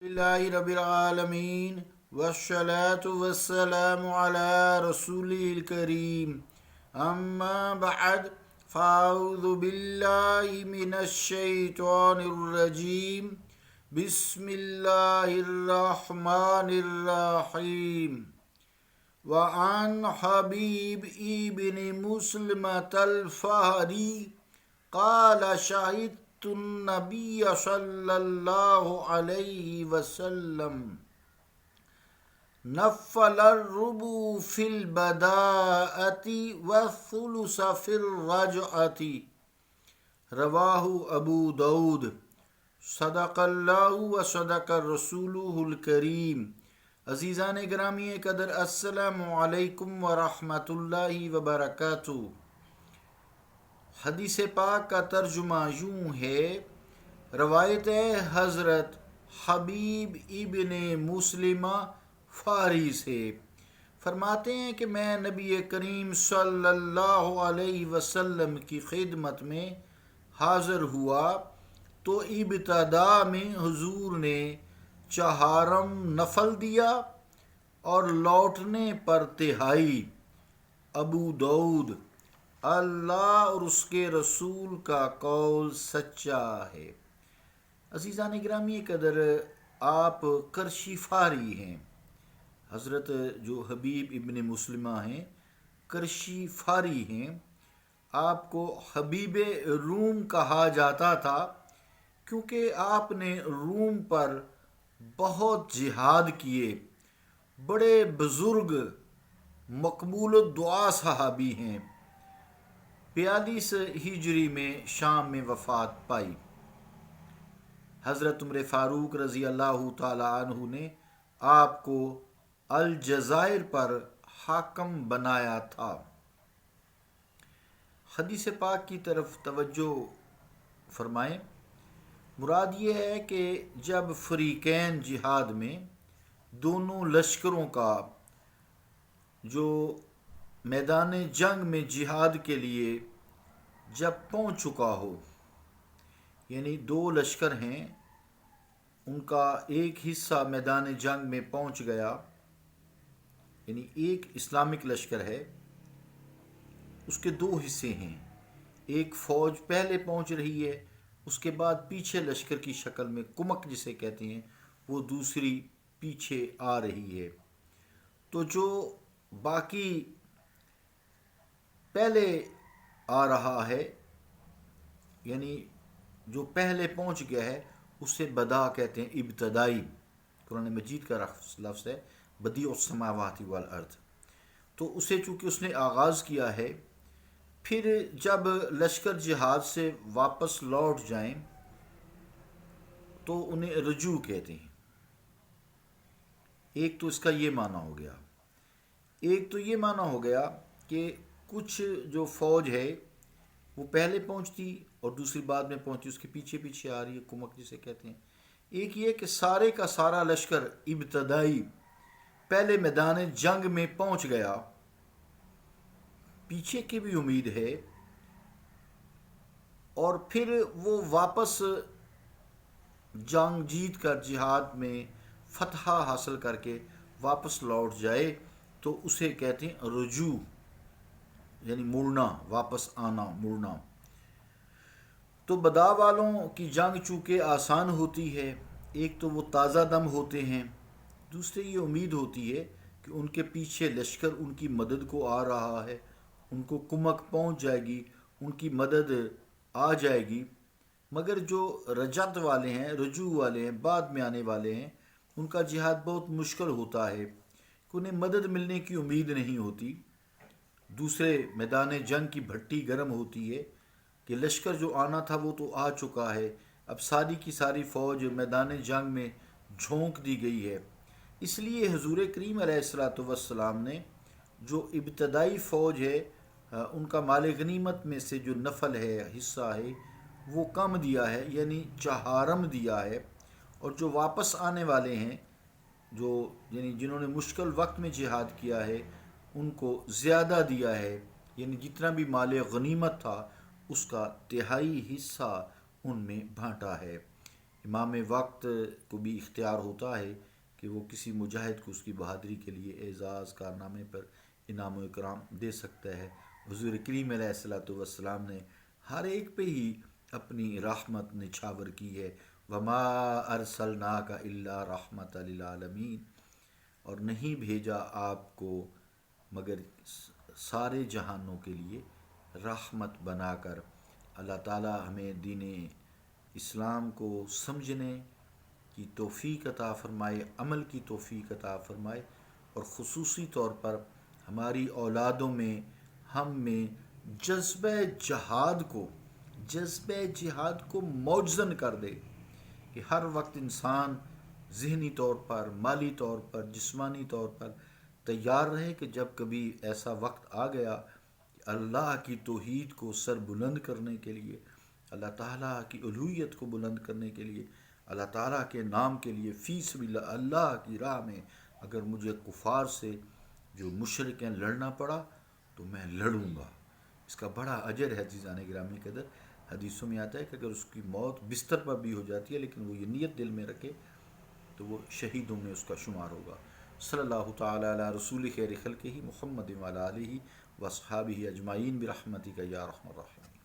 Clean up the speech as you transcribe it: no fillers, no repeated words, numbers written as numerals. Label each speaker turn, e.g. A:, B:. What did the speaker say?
A: للہ رب العالمین والصلاة والسلام علی رسولہ الکریم اما بعد فاعوذ باللہ من الشیطان الرجیم بسم اللہ الرحمن الرحیم وعن حبیب ابن مسلمة الفہری قال شهدت النبي صلى الله عليه وسلم نفل الربع في البداءة والثلث في الرجعة رواہ ابو داود صدق اللہ و صدق رسولہ الکریم۔ عزیزان گرامی قدر، السلام علیکم ورحمۃ اللہ وبرکاتہ۔ حدیث پاک کا ترجمہ یوں ہے، روایت حضرت حبیب ابن مسلمہ فہری سے، فرماتے ہیں کہ میں نبی کریم صلی اللہ علیہ وسلم کی خدمت میں حاضر ہوا تو ابتدا میں حضور نے چہارم نفل دیا اور لوٹنے پر تہائی۔ ابو داؤد۔ اللہ اور اس کے رسول کا قول سچا ہے۔ عزیزان گرامی قدر، آپ کرشی فاری ہیں۔ حضرت جو حبیب ابن مسلمہ ہیں کرشی فاری ہیں۔ آپ کو حبیب روم کہا جاتا تھا کیونکہ آپ نے روم پر بہت جہاد کیے۔ بڑے بزرگ مقبول الدعا صحابی ہیں۔ 42 ہجری میں شام میں وفات پائی۔ حضرت عمر فاروق رضی اللہ تعالی عنہ نے آپ کو الجزائر پر حاکم بنایا تھا۔ حدیث پاک کی طرف توجہ فرمائیں۔ مراد یہ ہے کہ جب فریقین جہاد میں دونوں لشکروں کا جو میدان جنگ میں جہاد کے لیے جب پہنچ چکا ہو، یعنی دو لشکر ہیں، ان کا ایک حصہ میدان جنگ میں پہنچ گیا، یعنی ایک اسلامک لشکر ہے، اس کے دو حصے ہیں، ایک فوج پہلے پہنچ رہی ہے، اس کے بعد پیچھے لشکر کی شکل میں کمک جسے کہتے ہیں وہ دوسری پیچھے آ رہی ہے۔ تو جو باقی پہلے آ رہا ہے، یعنی جو پہلے پہنچ گیا ہے، اسے بدا کہتے ہیں، ابتدائی۔ قرآن مجید کا لفظ ہے بدیع السماوات والارض۔ تو اسے چونکہ اس نے آغاز کیا ہے، پھر جب لشکر جہاد سے واپس لوٹ جائیں تو انہیں رجوع کہتے ہیں۔ ایک تو اس کا یہ معنی ہو گیا، ایک تو یہ معنی ہو گیا کہ کچھ جو فوج ہے وہ پہلے پہنچتی اور دوسری بعد میں پہنچتی، اس کے پیچھے پیچھے آ رہی ہے، کمک جسے کہتے ہیں۔ ایک یہ کہ سارے کا سارا لشکر ابتدائی پہلے میدان جنگ میں پہنچ گیا، پیچھے کی بھی امید ہے، اور پھر وہ واپس جنگ جیت کر جہاد میں فتح حاصل کر کے واپس لوٹ جائے تو اسے کہتے ہیں رجوع، یعنی مڑنا، واپس آنا، مڑنا۔ تو بدا والوں کی جنگ چونکہ آسان ہوتی ہے، ایک تو وہ تازہ دم ہوتے ہیں، دوسرے یہ امید ہوتی ہے کہ ان کے پیچھے لشکر ان کی مدد کو آ رہا ہے، ان کو کمک پہنچ جائے گی، ان کی مدد آ جائے گی۔ مگر جو رجعت والے ہیں، رجوع والے ہیں، بعد میں آنے والے ہیں، ان کا جہاد بہت مشکل ہوتا ہے کہ انہیں مدد ملنے کی امید نہیں ہوتی۔ دوسرے میدان جنگ کی بھٹی گرم ہوتی ہے کہ لشکر جو آنا تھا وہ تو آ چکا ہے، اب ساری کی ساری فوج میدان جنگ میں جھونک دی گئی ہے۔ اس لیے حضور کریم علیہ السلام نے جو ابتدائی فوج ہے ان کا مال غنیمت میں سے جو نفل ہے، حصہ ہے، وہ کم دیا ہے، یعنی چہارم دیا ہے، اور جو واپس آنے والے ہیں، جو یعنی جنہوں نے مشکل وقت میں جہاد کیا ہے، ان کو زیادہ دیا ہے، یعنی جتنا بھی مال غنیمت تھا اس کا تہائی حصہ ان میں بانٹا ہے۔ امام وقت کو بھی اختیار ہوتا ہے کہ وہ کسی مجاہد کو اس کی بہادری کے لیے اعزاز کارنامے پر انعام و اکرام دے سکتا ہے۔ حضور کریم علیہ الصلوۃ والسلام نے ہر ایک پہ ہی اپنی رحمت نچھاور کی ہے، وما ارسلناک الا رحمت للعالمین، اور نہیں بھیجا آپ کو مگر سارے جہانوں کے لیے رحمت بنا کر۔ اللہ تعالی ہمیں دین اسلام کو سمجھنے کی توفیق عطا فرمائے، عمل کی توفیق عطا فرمائے، اور خصوصی طور پر ہماری اولادوں میں، ہم میں جذبہ جہاد کو موجزن کر دے، کہ ہر وقت انسان ذہنی طور پر، مالی طور پر، جسمانی طور پر تیار رہے کہ جب کبھی ایسا وقت آ گیا کہ اللہ کی توحید کو سر بلند کرنے کے لیے، اللہ تعالیٰ کی الوہیت کو بلند کرنے کے لیے، اللہ تعالیٰ کے نام کے لیے فی سبیل اللہ کی راہ میں اگر مجھے کفار سے جو مشرک ہیں لڑنا پڑا تو میں لڑوں گا۔ اس کا بڑا اجر ہے عزیزان گرامی قدر۔ حدیثوں میں آتا ہے کہ اگر اس کی موت بستر پر بھی ہو جاتی ہے لیکن وہ یہ نیت دل میں رکھے تو وہ شہیدوں میں اس کا شمار ہوگا۔ صلی اللہ تعالی علی رسول خیر خلقہ محمد وعلی آلہ و اصحابہ اجمعین برحمتک یا ارحم الراحمین۔